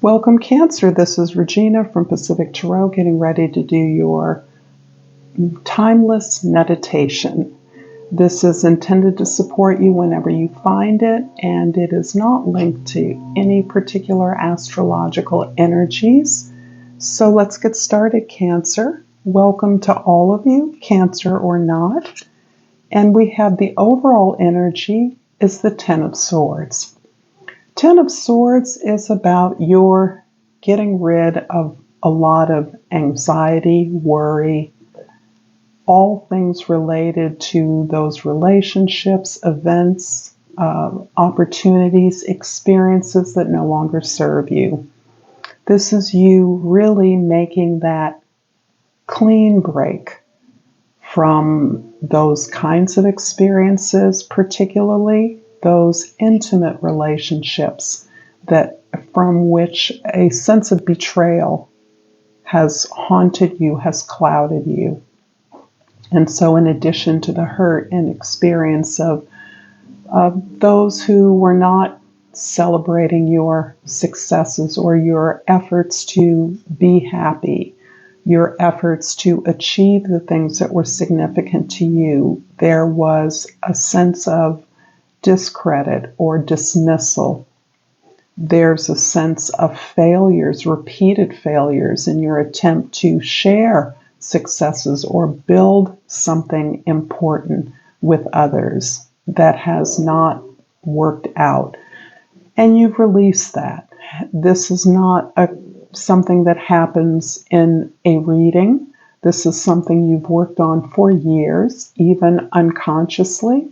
Welcome, Cancer. This is Regina from Pacific Tarot, getting ready to do your timeless meditation. This is intended to support you whenever you find it, and it is not linked to any particular astrological energies. So let's get started, Cancer. Welcome to all of you, Cancer or not. And we have the overall energy is the Ten of Swords. Ten of Swords is about your getting rid of a lot of anxiety, worry, all things related to those relationships, events, opportunities, experiences that no longer serve you. This is you really making that clean break from those kinds of experiences, particularly those intimate relationships that from which a sense of betrayal has haunted you, has clouded you. And so in addition to the hurt and experience of those who were not celebrating your successes or your efforts to be happy, your efforts to achieve the things that were significant to you, there was a sense of discredit or dismissal. There's a sense of failures, repeated failures in your attempt to share successes or build something important with others that has not worked out. And you've released that. This is not something that happens in a reading. This is something you've worked on for years, even unconsciously.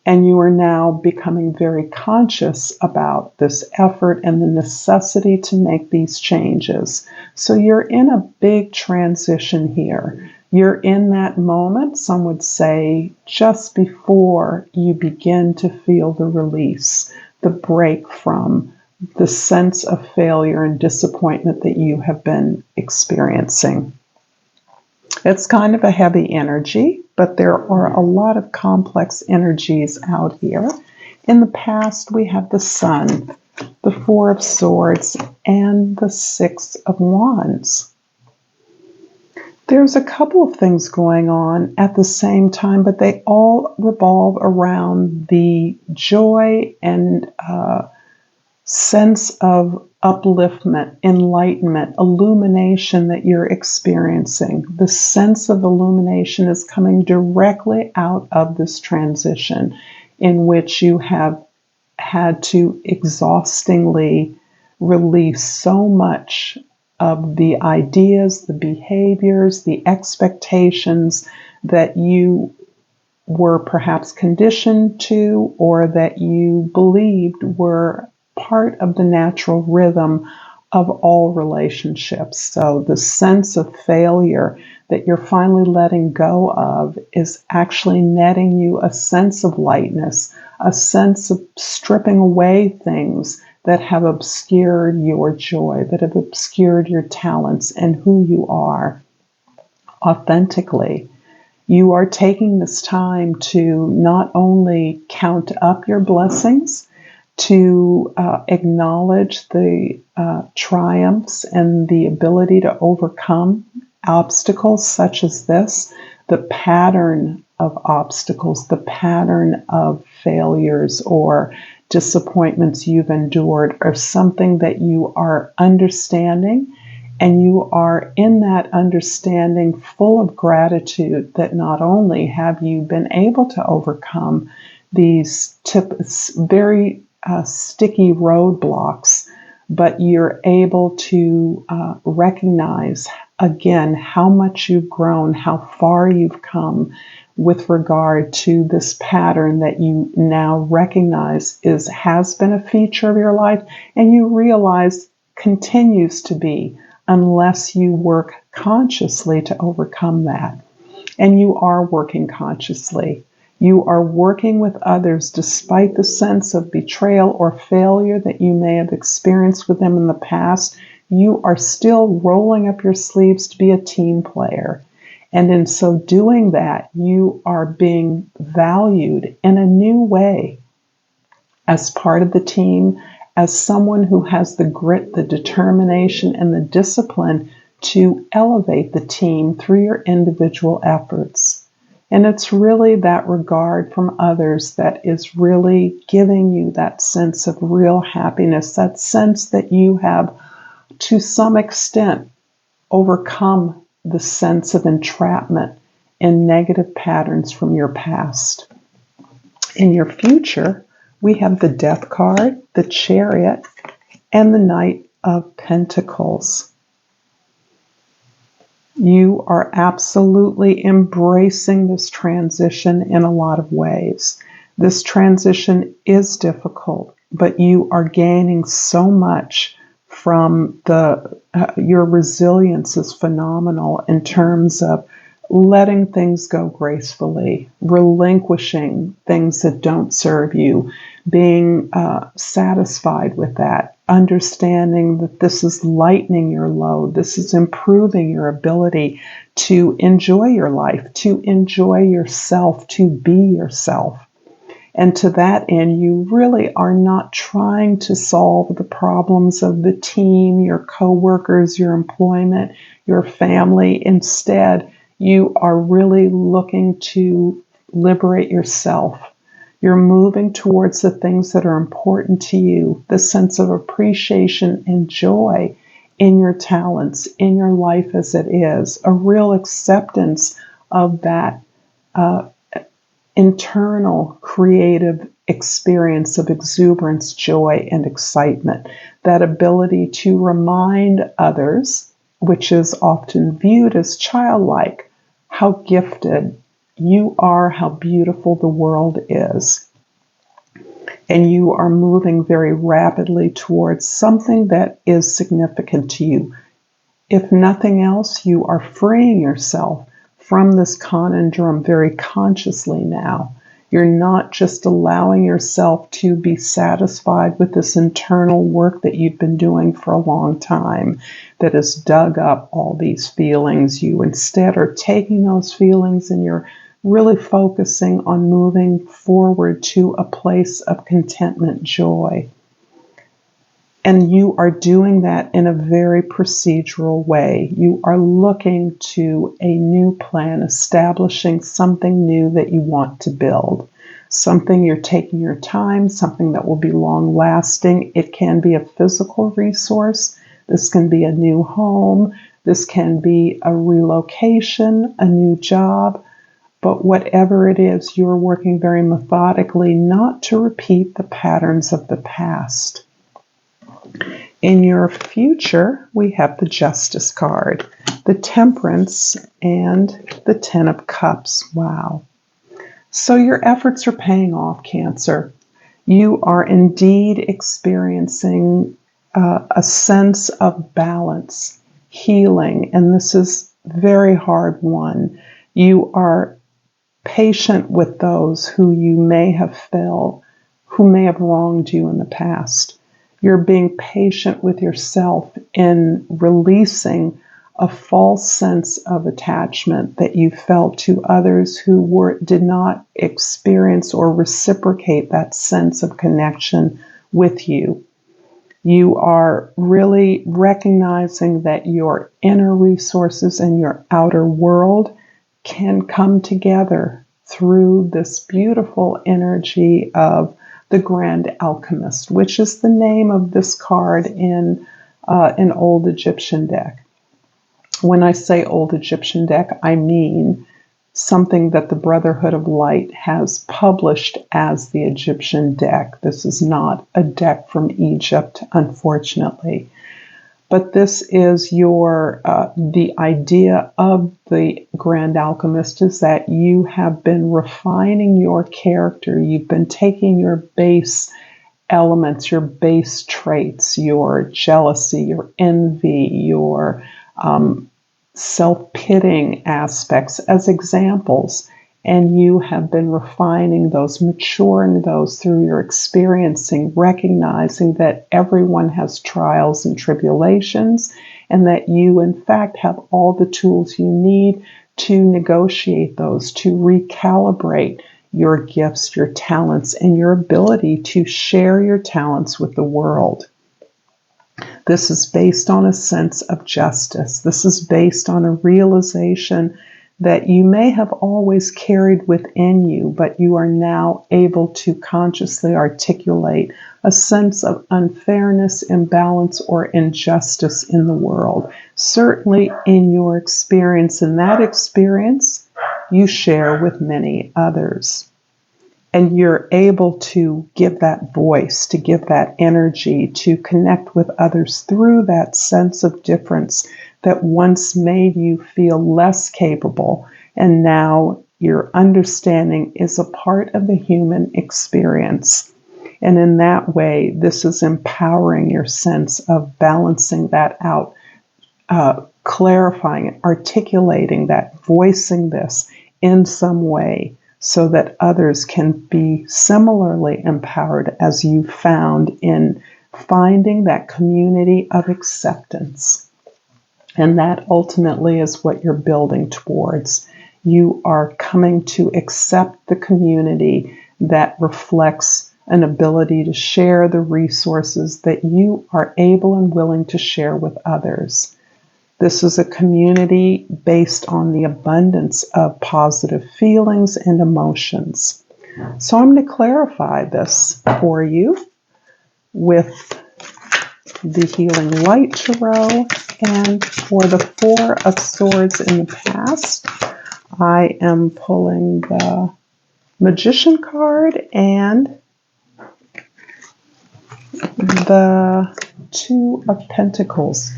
And you are now becoming very conscious about this effort and the necessity to make these changes. So you're in a big transition here. You're in that moment, some would say, just before you begin to feel the release, the break from the sense of failure and disappointment that you have been experiencing. It's kind of a heavy energy, but there are a lot of complex energies out here. In the past, we have the Sun, the Four of Swords, and the Six of Wands. There's a couple of things going on at the same time, but they all revolve around the joy and sense of upliftment, enlightenment, illumination that you're experiencing. The sense of illumination is coming directly out of this transition in which you have had to exhaustingly release so much of the ideas, the behaviors, the expectations that you were perhaps conditioned to or that you believed were part of the natural rhythm of all relationships. So the sense of failure that you're finally letting go of is actually netting you a sense of lightness, a sense of stripping away things that have obscured your joy, that have obscured your talents and who you are authentically. You are taking this time to not only count up your blessings, to acknowledge the triumphs and the ability to overcome obstacles such as this, the pattern of obstacles, the pattern of failures or disappointments you've endured are something that you are understanding, and you are in that understanding full of gratitude that not only have you been able to overcome these very sticky roadblocks, but you're able to recognize again how much you've grown, how far you've come with regard to this pattern that you now recognize has been a feature of your life, and you realize continues to be unless you work consciously to overcome that. And you are working consciously. You are working with others despite the sense of betrayal or failure that you may have experienced with them in the past. You are still rolling up your sleeves to be a team player. And in so doing that, you are being valued in a new way as part of the team, as someone who has the grit, the determination, and the discipline to elevate the team through your individual efforts. And it's really that regard from others that is really giving you that sense of real happiness, that sense that you have, to some extent, overcome the sense of entrapment in negative patterns from your past. In your future, we have the Death card, the Chariot, and the Knight of Pentacles. You are absolutely embracing this transition in a lot of ways. This transition is difficult, but you are gaining so much from your resilience is phenomenal in terms of letting things go gracefully, relinquishing things that don't serve you, being satisfied with that, understanding that this is lightening your load, this is improving your ability to enjoy your life, to enjoy yourself, to be yourself. And to that end, you really are not trying to solve the problems of the team, your coworkers, your employment, your family. Instead, you are really looking to liberate yourself. You're moving towards the things that are important to you, the sense of appreciation and joy in your talents, in your life as it is, a real acceptance of that internal creative experience of exuberance, joy, and excitement, that ability to remind others, which is often viewed as childlike, how gifted you are, how beautiful the world is. And you are moving very rapidly towards something that is significant to you. If nothing else, you are freeing yourself from this conundrum very consciously now. You're not just allowing yourself to be satisfied with this internal work that you've been doing for a long time that has dug up all these feelings. You instead are taking those feelings and you're really focusing on moving forward to a place of contentment, joy. And you are doing that in a very procedural way. You are looking to a new plan, establishing something new that you want to build. Something you're taking your time, something that will be long lasting. It can be a physical resource. This can be a new home. This can be a relocation, a new job. But whatever it is, you're working very methodically not to repeat the patterns of the past. In your future, we have the Justice card, the Temperance, and the Ten of Cups. Wow. So your efforts are paying off, Cancer. You are indeed experiencing a sense of balance, healing, and this is a very hard one. You are patient with those who you may have failed, who may have wronged you in the past. You're being patient with yourself in releasing a false sense of attachment that you felt to others who did not experience or reciprocate that sense of connection with you. You are really recognizing that your inner resources and your outer world can come together through this beautiful energy of the Grand Alchemist, which is the name of this card in an old Egyptian deck. When I say old Egyptian deck, I mean something that the Brotherhood of Light has published as the Egyptian deck. This is not a deck from Egypt, unfortunately. But this is the idea of the Grand Alchemist is that you have been refining your character. You've been taking your base elements, your base traits, your jealousy, your envy, your self-pitying aspects as examples. And you have been refining those, maturing those through your experiencing, recognizing that everyone has trials and tribulations, and that you, in fact, have all the tools you need to negotiate those, to recalibrate your gifts, your talents, and your ability to share your talents with the world. This is based on a sense of justice. This is based on a realization that you may have always carried within you, but you are now able to consciously articulate a sense of unfairness, imbalance, or injustice in the world. Certainly in your experience, and that experience you share with many others. And you're able to give that voice, to give that energy, to connect with others through that sense of difference that once made you feel less capable. And now your understanding is a part of the human experience. And in that way, this is empowering your sense of balancing that out, clarifying it, articulating that, voicing this in some way, so that others can be similarly empowered as you found in finding that community of acceptance. And that ultimately is what you're building towards. You are coming to accept the community that reflects an ability to share the resources that you are able and willing to share with others. This is a community based on the abundance of positive feelings and emotions. So I'm going to clarify this for you with the Healing Light Tarot, and for the Four of Swords in the past, I am pulling the Magician card and the Two of Pentacles.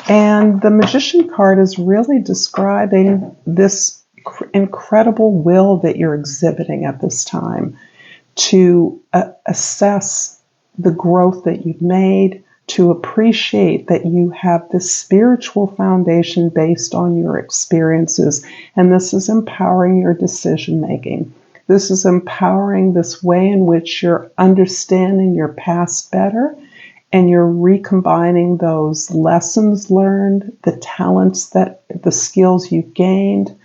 And the Magician card is really describing this incredible will that you're exhibiting at this time to assess the growth that you've made, to appreciate that you have this spiritual foundation based on your experiences. And this is empowering your decision making. This is empowering this way in which you're understanding your past better, and you're recombining those lessons learned, the talents, the skills you've gained,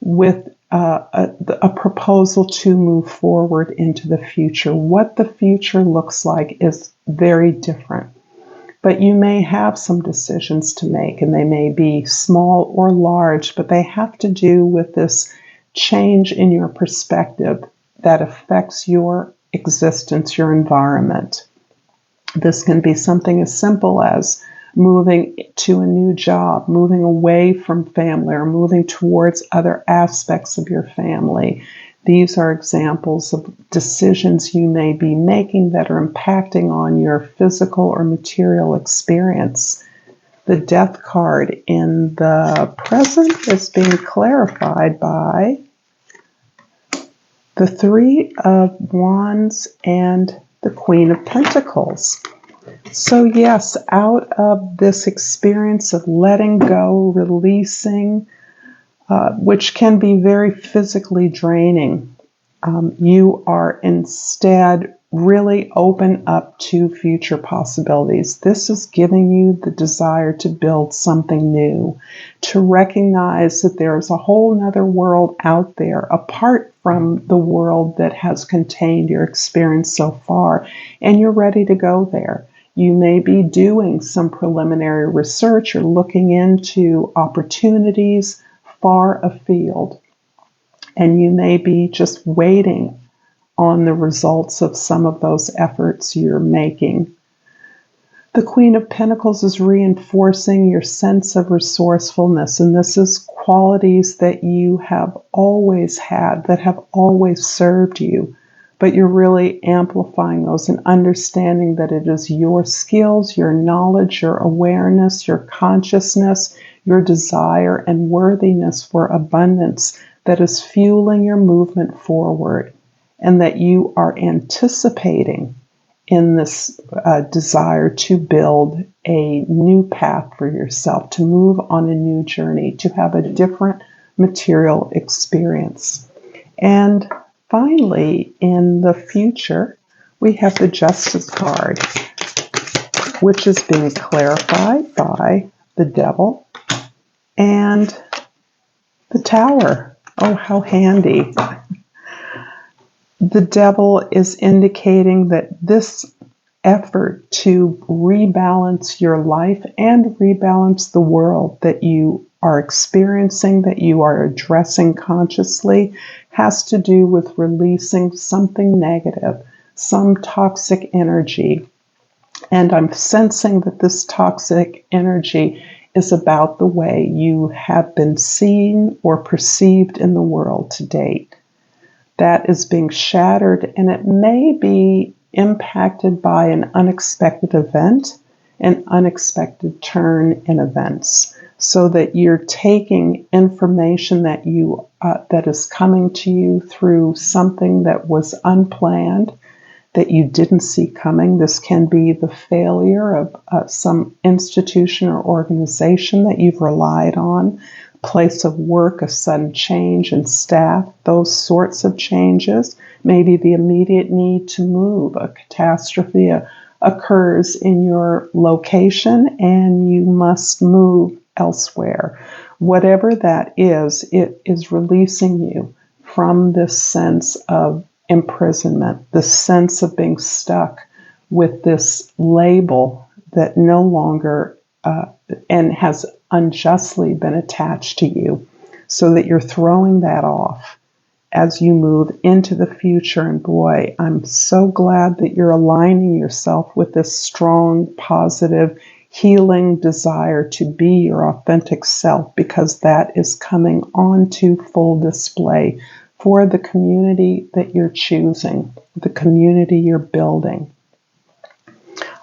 with a proposal to move forward into the future. What the future looks like is very different. But you may have some decisions to make, and they may be small or large, but they have to do with this change in your perspective that affects your existence, your environment. This can be something as simple as moving to a new job, moving away from family, or moving towards other aspects of your family. These are examples of decisions you may be making that are impacting on your physical or material experience. The Death card in the present is being clarified by the Three of Wands and the Queen of Pentacles. So yes, out of this experience of letting go, releasing, which can be very physically draining, you are instead really open up to future possibilities. This is giving you the desire to build something new, to recognize that there's a whole nother world out there apart from the world that has contained your experience so far, and you're ready to go there. You may be doing some preliminary research or looking into opportunities far afield, and you may be just waiting on the results of some of those efforts you're making. The Queen of Pentacles is reinforcing your sense of resourcefulness, and this is qualities that you have always had, that have always served you, but you're really amplifying those and understanding that it is your skills, your knowledge, your awareness, your consciousness, your desire and worthiness for abundance that is fueling your movement forward, and that you are anticipating in this desire to build a new path for yourself, to move on a new journey, to have a different material experience. And finally, in the future, we have the Justice card, which is being clarified by the Devil and the Tower Oh, how handy. The devil is indicating that this effort to rebalance your life and rebalance the world that you are experiencing, that you are addressing consciously, has to do with releasing something negative, some toxic energy. And I'm sensing that this toxic energy is about the way you have been seen or perceived in the world to date. That is being shattered, and it may be impacted by an unexpected event, an unexpected turn in events, so that you're taking information that that is coming to you through something that was unplanned, that you didn't see coming. This can be the failure of some institution or organization that you've relied on, place of work, a sudden change in staff, those sorts of changes, maybe the immediate need to move, a catastrophe occurs in your location and you must move elsewhere. Whatever that is, it is releasing you from this sense of imprisonment, the sense of being stuck with this label that no longer and has unjustly been attached to you, so that you're throwing that off as you move into the future. And boy, I'm so glad that you're aligning yourself with this strong, positive, healing desire to be your authentic self, because that is coming onto full display for the community that you're choosing, the community you're building.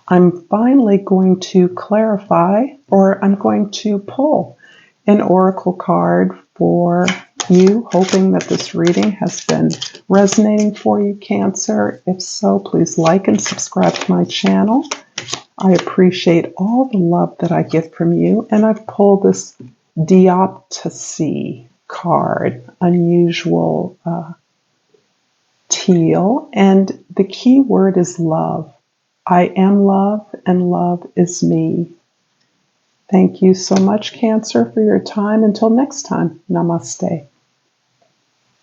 I'm finally going to clarify, or I'm going to pull an oracle card for you, hoping that this reading has been resonating for you, Cancer. If so, please like and subscribe to my channel. I appreciate all the love that I get from you, and I've pulled this Dioptasy card, unusual teal, and the key word is love. I am love, and love is me. Thank you so much, Cancer, for your time. Until next time, namaste.